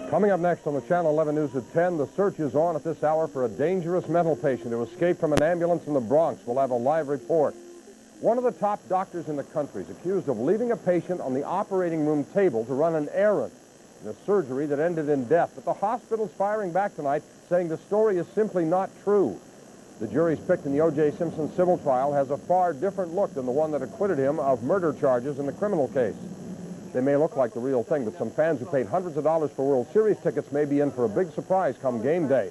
Coming up next on the Channel 11 News at 10, the search is on at this hour for a dangerous mental patient who escaped from an ambulance in the Bronx. We'll have a live report. One of the top doctors in the country is accused of leaving a patient on the operating room table to run an errand in a surgery that ended in death. But the hospital's firing back tonight, saying the story is simply not true. The jury's picked in the O.J. Simpson civil trial has a far different look than the one that acquitted him of murder charges in the criminal case. They may look like the real thing, but some fans who paid hundreds of dollars for World Series tickets may be in for a big surprise come game day.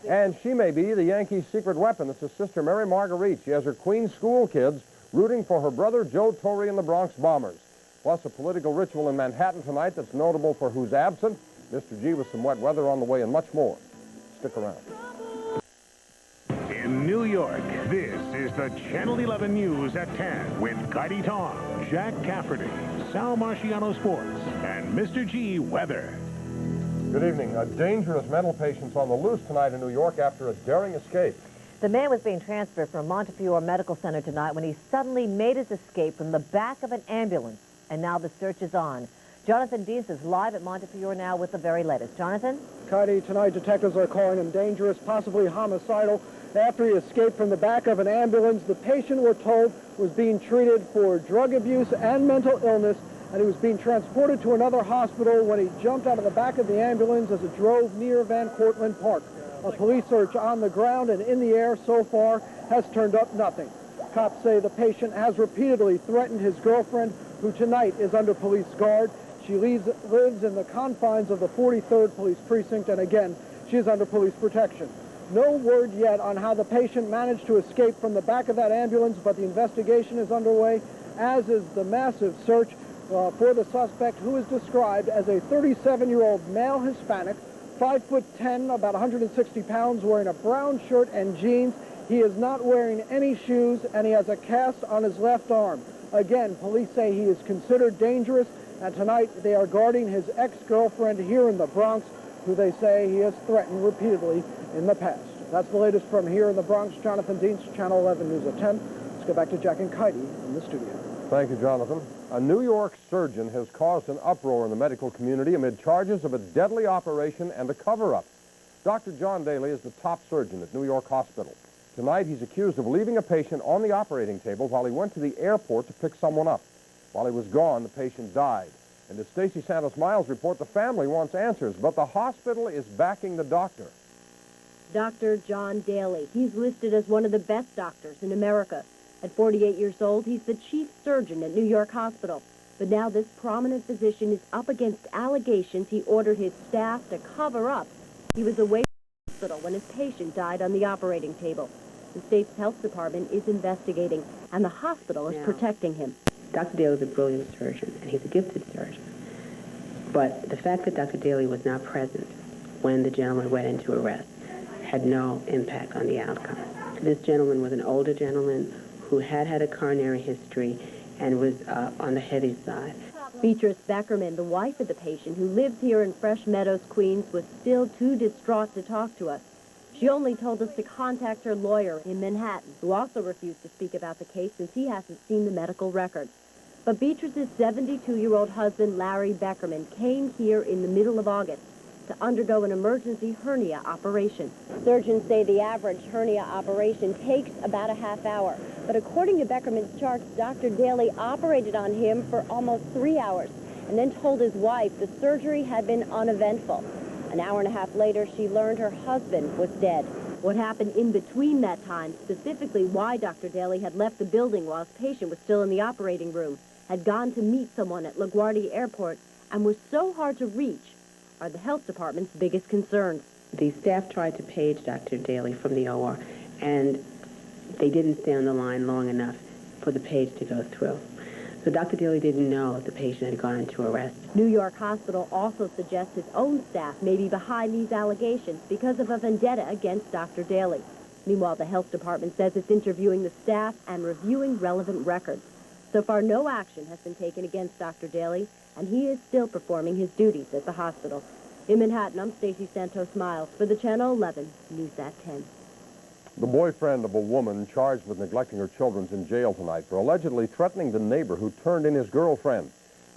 And she may be the Yankees' secret weapon. It's his sister, Mary Marguerite. She has her Queens school kids rooting for her brother, Joe Torre, and the Bronx Bombers. Plus, a political ritual in Manhattan tonight that's notable for who's absent, Mr. G with some wet weather on the way, and much more. Stick around. In New York, this is the Channel 11 News at 10 with Kaity Tong, Jack Cafferty, Sal Marchiano Sports, and Mr. G Weather. Good evening. A dangerous mental patient's on the loose tonight in New York after a daring escape. The man was being transferred from Montefiore Medical Center tonight when he suddenly made his escape from the back of an ambulance. And now the search is on. Jonathan Dienst is live at Montefiore now with the very latest. Jonathan? Kaity, tonight detectives are calling him dangerous, possibly homicidal. After he escaped from the back of an ambulance, the patient, we're told, was being treated for drug abuse and mental illness, and he was being transported to another hospital when he jumped out of the back of the ambulance as it drove near Van Cortlandt Park. A police search on the ground and in the air so far has turned up nothing. Cops say the patient has repeatedly threatened his girlfriend, who tonight is under police guard. She lives in the confines of the 43rd Police Precinct, and again, she is under police protection. No word yet on how the patient managed to escape from the back of that ambulance, but the investigation is underway, as is the massive search for the suspect, who is described as a 37-year-old male Hispanic, 5'10", about 160 pounds, wearing a brown shirt and jeans. He is not wearing any shoes, and he has a cast on his left arm. Again, police say he is considered dangerous, and tonight they are guarding his ex-girlfriend here in the Bronx, who they say he has threatened repeatedly in the past. That's the latest from here in the Bronx. Jonathan Dienst, Channel 11 News at 10. Let's go back to Jack and Kaity in the studio. Thank you, Jonathan. A New York surgeon has caused an uproar in the medical community amid charges of a deadly operation and a cover-up. Dr. John Daly is the top surgeon at New York Hospital. Tonight, he's accused of leaving a patient on the operating table while he went to the airport to pick someone up. While he was gone, the patient died. And as Stacy Santos Miles report, the family wants answers, but the hospital is backing the doctor. Dr. John Daly. He's listed as one of the best doctors in America. At 48 years old, he's the chief surgeon at New York Hospital. But now this prominent physician is up against allegations he ordered his staff to cover up. He was away from the hospital when his patient died on the operating table. The state's health department is investigating, and the hospital is protecting him. Dr. Daly is a brilliant surgeon, and he's a gifted surgeon. But the fact that Dr. Daly was not present when the gentleman went into arrest had no impact on the outcome. This gentleman was an older gentleman who had a coronary history and was on the heavy side. Beatrice Beckerman, the wife of the patient who lives here in Fresh Meadows, Queens, was still too distraught to talk to us. She only told us to contact her lawyer in Manhattan, who also refused to speak about the case since he hasn't seen the medical records. But Beatrice's 72-year-old husband, Larry Beckerman, came here in the middle of August to undergo an emergency hernia operation. Surgeons say the average hernia operation takes about a half hour. But according to Beckerman's charts, Dr. Daly operated on him for almost 3 hours and then told his wife the surgery had been uneventful. An hour and a half later, she learned her husband was dead. What happened in between that time, specifically why Dr. Daly had left the building while his patient was still in the operating room, had gone to meet someone at LaGuardia Airport, and was so hard to reach, are the health department's biggest concerns. The staff tried to page Dr. Daly from the OR, and they didn't stay on the line long enough for the page to go through. So Dr. Daly didn't know the patient had gone into arrest. New York Hospital also suggests his own staff may be behind these allegations because of a vendetta against Dr. Daly. Meanwhile, the health department says it's interviewing the staff and reviewing relevant records. So far, no action has been taken against Dr. Daly, and he is still performing his duties at the hospital. In Manhattan, I'm Stacy Santos Miles for the Channel 11 News at 10. The boyfriend of a woman charged with neglecting her children is in jail tonight for allegedly threatening the neighbor who turned in his girlfriend.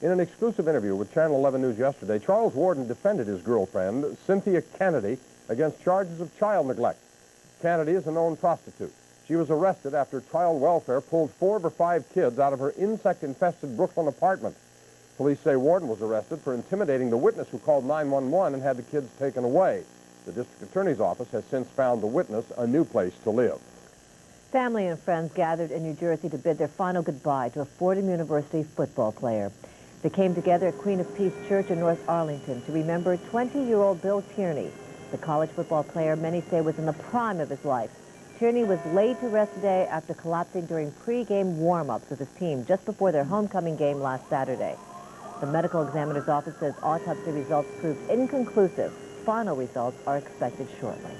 In an exclusive interview with Channel 11 News yesterday, Charles Warden defended his girlfriend, Cynthia Kennedy, against charges of child neglect. Kennedy is a known prostitute. She was arrested after child welfare pulled 4 of her 5 kids out of her insect-infested Brooklyn apartment. Police say Warden was arrested for intimidating the witness who called 911 and had the kids taken away. The district attorney's office has since found the witness a new place to live. Family and friends gathered in New Jersey to bid their final goodbye to a Fordham University football player. They came together at Queen of Peace Church in North Arlington to remember 20-year-old Bill Tierney. The college football player many say was in the prime of his life. Tierney was laid to rest today after collapsing during pre-game warm-ups with his team just before their homecoming game last Saturday. The medical examiner's office says autopsy results proved inconclusive. Final results are expected shortly.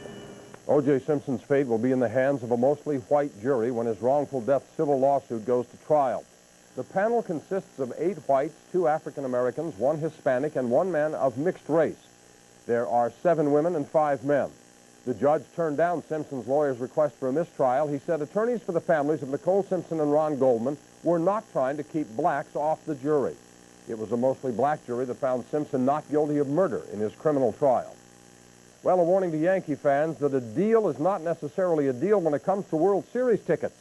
O.J. Simpson's fate will be in the hands of a mostly white jury when his wrongful death civil lawsuit goes to trial. The panel consists of 8 whites, 2 African Americans, 1 Hispanic, and 1 man of mixed race. There are 7 women and 5 men. The judge turned down Simpson's lawyer's request for a mistrial. He said attorneys for the families of Nicole Simpson and Ron Goldman were not trying to keep blacks off the jury. It was a mostly black jury that found Simpson not guilty of murder in his criminal trial. Well, a warning to Yankee fans that a deal is not necessarily a deal when it comes to World Series tickets.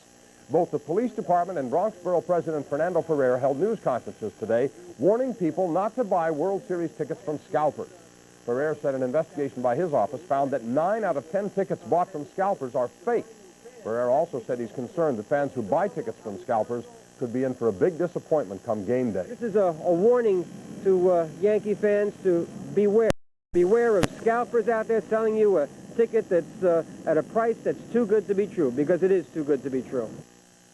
Both the police department and Bronx Borough President Fernando Ferrer held news conferences today warning people not to buy World Series tickets from scalpers. Ferrer said an investigation by his office found that 9 out of 10 tickets bought from scalpers are fake. Ferrer also said he's concerned that fans who buy tickets from scalpers could be in for a big disappointment come game day. This is a warning to Yankee fans to beware. Beware of scalpers out there selling you a ticket that's at a price that's too good to be true, because it is too good to be true.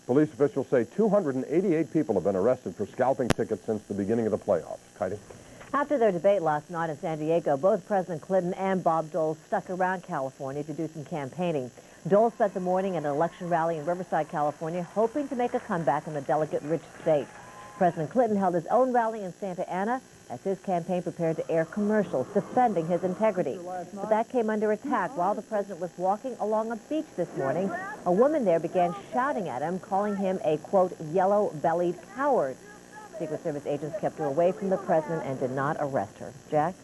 Police officials say 288 people have been arrested for scalping tickets since the beginning of the playoffs. Kaity? After their debate last night in San Diego, both President Clinton and Bob Dole stuck around California to do some campaigning. Dole spent the morning at an election rally in Riverside, California, hoping to make a comeback in the delegate-rich state. President Clinton held his own rally in Santa Ana as his campaign prepared to air commercials defending his integrity. But that came under attack while the president was walking along a beach this morning. A woman there began shouting at him, calling him a, quote, yellow-bellied coward. Secret Service agents kept her away from the president and did not arrest her. Jack?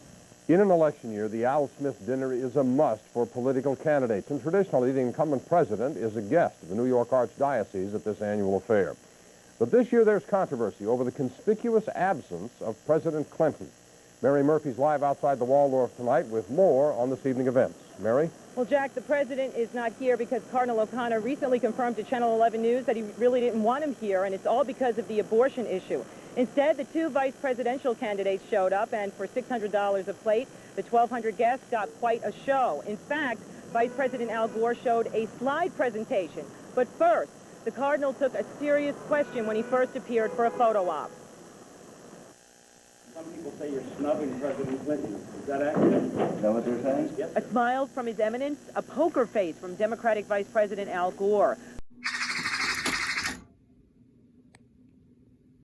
In an election year, the Al Smith dinner is a must for political candidates, and traditionally the incumbent president is a guest of the New York Archdiocese at this annual affair. But this year there's controversy over the conspicuous absence of President Clinton. Mary Murphy's live outside the Waldorf tonight with more on this evening events. Mary? Well, Jack, the president is not here because Cardinal O'Connor recently confirmed to Channel 11 News that he really didn't want him here, and it's all because of the abortion issue. Instead, the 2 vice presidential candidates showed up, and for $600 a plate, the 1,200 guests got quite a show. In fact, Vice President Al Gore showed a slide presentation. But first, the Cardinal took a serious question when he first appeared for a photo op. Some people say you're snubbing President Clinton. Is that accurate? Is that what they're saying? Yes. A smile from His Eminence, a poker face from Democratic Vice President Al Gore.